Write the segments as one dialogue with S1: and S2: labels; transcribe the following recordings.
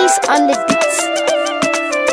S1: Ace on the beats.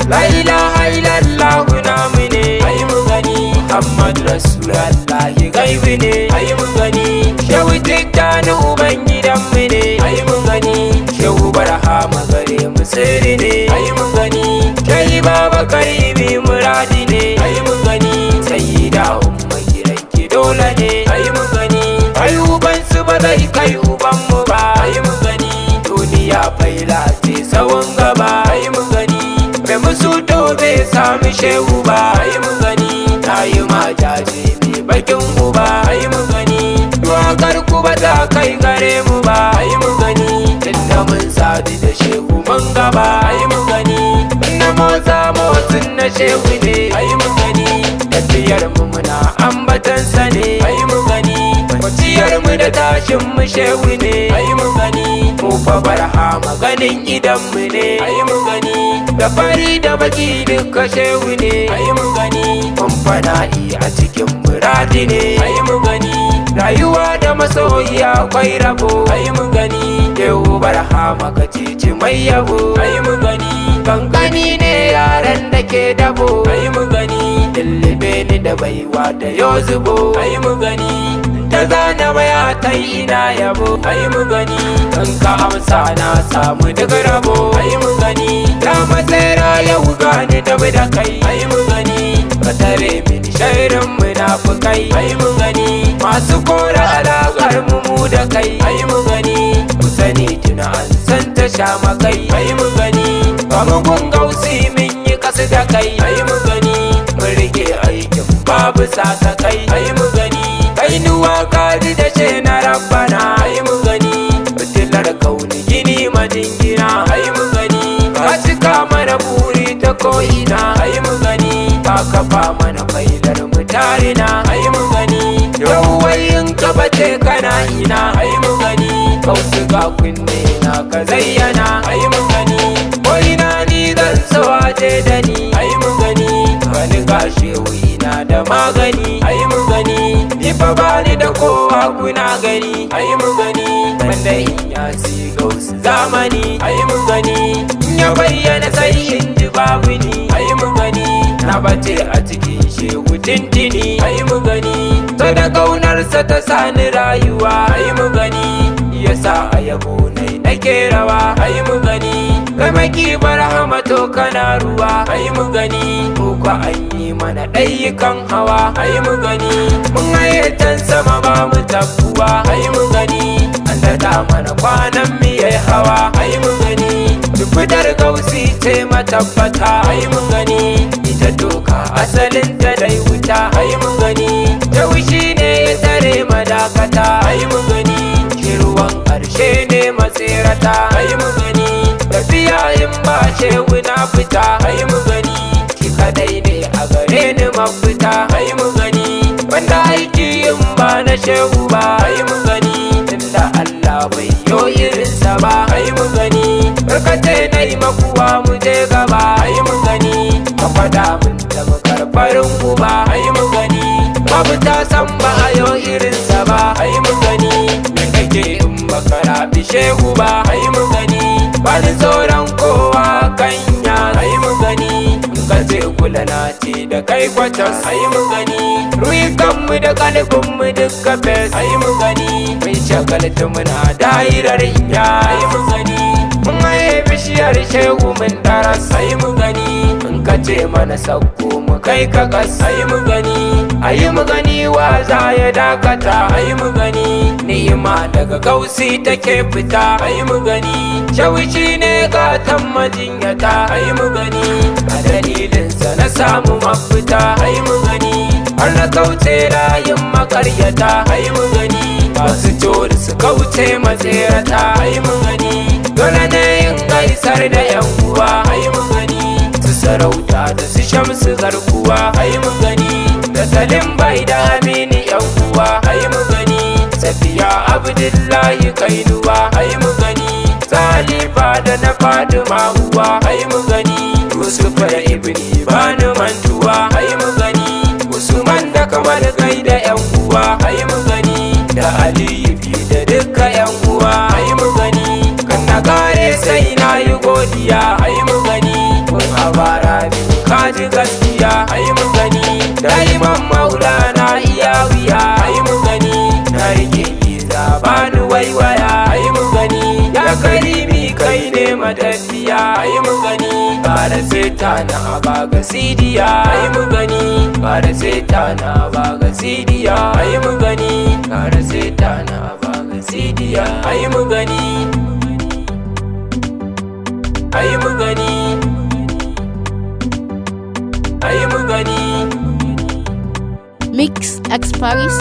S2: La ilaha illallah namu ne, ayi mu gani Muhammad Rasulullahi gaibi ne, ayi mu gani Shehu Tijjani ubangidanmu ne, ayi mu gani Shehu Barhama gare mu sirri ne, ayi mu gani Shehu Baba Karimi muradi ne, ayi mu gani Sayyida Umma kiranki dole ne, ayi mu gani Ayuban su ba zai kai uban mu ba, ayi mu gani duniya faila ce tsawon gaba, ayi mu gani mai musu to bai sami shehu ba, ayi mu gani ta yi majaji mai bakin uba, ayi mu gani wakar ku ba ta kai gare mu ba, ayi mu gani inda mun sadu da shehu mun gaba, ayi mu gani inda motsa motsin na shehu ne, ayi mu gani tafiyar mu muna ambatansa ne, ayi mu gani kwaciyar mu da tashin mu shehu ne, ayi mu gani mu fa Barhama ganin idan mu ne, ayi mu gani da fari da baki duka shehu ne, ayi mu gani mun fana'i a cikin muradi ne, ayi mu gani rayuwa da masoyi akwai rabo, ayi mu gani Shehu Barhama ka cici mai yabo, ayi mu gani kankani ne yaran da ke dabo, ayi mu gani lullube ni da baiwa da yo zubo, ayi mu gani ta zana baya ta ina yabo, ayi mu gani kan ka amsa na samu daga rabo, ayi mu gani ta matsayira yau gani da da kai, ayi mu gani ka tare mini shairin munafukai, ayi mu gani masu kora alaƙar mu da kai, ayi mu gani ku sani tuna an san ta sha makai, ayi mu gani ba mu gun gausi min yi kasu da kai, ayi mu gani mun rike aikin babu sasa kai, ayi mu gani kainuwa kadi da ce na rabbana, ayi mu gani fitilar kauni gini majingina, ayi mu gani ka cika mana buri ta ko'ina, ayi mu gani ka kafa mana failar mutarina, ayi mu gani yawwayin ka bace kana ina, ayi mu gani kausu ga kunne na ka zayyana, ayi mu gani ko'ina ni zan sawaje da ni, ayi mu gani wani gashe ina da magani, ayi mu gani ni fa bani da kowa kuna gani, ayi mu gani wanda in ya si gausu zamani, ayi mu gani in ya bayyana sai in ji babu ni, ayi mu gani na bace a cikin shehu tintini, ayi mu gani ta da kaunarsa ta sani rayuwa, ayi mu gani yasa a yabo nai nake rawa, ayi mu gani kai maki Barhama to kana ruwa, ayi mu gani ko an yi mana ɗayyukan hawa, ayi mu gani mun hayyatan sama ba mu tabbuwa, ayi mu gani an daɗa mana kwanan mu yayi hawa, ayi mu gani fitar gausi ce matabbata, ayi mu gani ita doka asalin ta dai wuta, ayi mu gani taushi ne ya tare madakata, ayi mu gani ruwan ƙarshe ne matsirata, ayi mu gani tafiya in ba shehu na fita, ayi mu gani shi kadai ne a gare ni mafita, ayi mu gani wanda aiki in ba na shehu ba, ayi mu gani tunda Allah bai yo irinsa ba, ayi mu gani barkace na yi makuwa mu je gaba, ayi mu gani ka faɗa min da makarfarin uba, ayi mu gani babu ta san ba a yo irinsa ba, ayi mu gani in baka rabi shehu ba, ayi mu gani ba ni tsoron kowa kanya, ayi mu gani in ka ce kula na ce da kai kwatas, ayi mu gani ruikanmu da kalbinmu duka fes, ayi mu gani mai shagalta muna dairar inya, ayi mu gani mun haye bishiyar shehu mun daras, ayi mu gani in ka ce mana sauko mu kai ka kas, ayi mu gani ayi mu gani wa za ya dakata, ayi mu gani ni'ima daga gausi take fita, ayi mu gani shawishi ne gatan majinyata, ayi mu gani a dalilinsa na samu mafita, ayi mu gani har na kauce rayin makaryata, ayi mu gani masu tori su kauce matserata, ayi mu gani dole ne yin gaisar da yan uwa, ayi mu gani su sarauta da su shamsu garkuwa, ayi mu gani da salim bai da amini yan uwa, ayi mu gani safiya abdullahi kainuwa, ayi mu gani salifa da na fadima uwa, ayi mu gani Yusuf da Ibni bani mantuwa ayi mu gani Usman da Kamal kai da yan uwa ayi mu gani da Aliyu da dukkan yan uwa ayi mu gani kan na kare sai na yi godiya ayi mu gani kun abara biyu kaji gaskiya ayi mu gani da Imam Maulana Iyawiya ayi mu gani na rike iza bani waiwaya ayi mu gani ya karimi kai ne madaddiya ayi mu gani bara seta na baga sidiya ayi mu gani bara seta na baga sidiya ayi mu gani bara seta na baga sidiya ayi mu gani ayi mu gani ayi mu gani
S1: Mix X Paris.